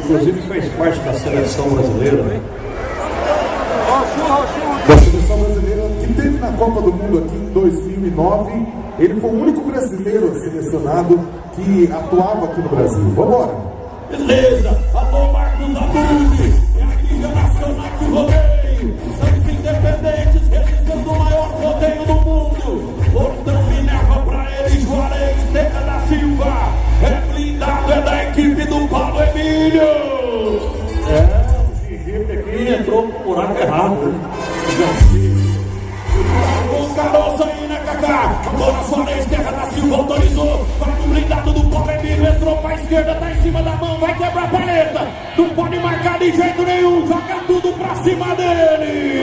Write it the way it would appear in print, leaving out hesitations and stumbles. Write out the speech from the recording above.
inclusive fez parte da seleção brasileira. Da seleção brasileira que teve na Copa do Mundo aqui em 2009. Ele foi o único brasileiro selecionado que atuava aqui no Brasil. Vambora! Beleza! Alô, Marcos Abud! É a Liga Nacional de Rodeio! São os independentes registrando o maior rodeio do mundo! Portão Minerva pra eles, Juarez, Terra da Silva! É blindado, é da equipe do Paulo Emílio! O Gigi aqui entrou no buraco errado, né? Com caroço aí, né, Kaká? Agora Juarez, Terra da Silva autorizou. Vai no blindado do Paulo Emílio, entrou pra esquerda, tá em cima da mão, vai quebrar a paleta. Não pode marcar de jeito nenhum, joga tudo pra cima dele.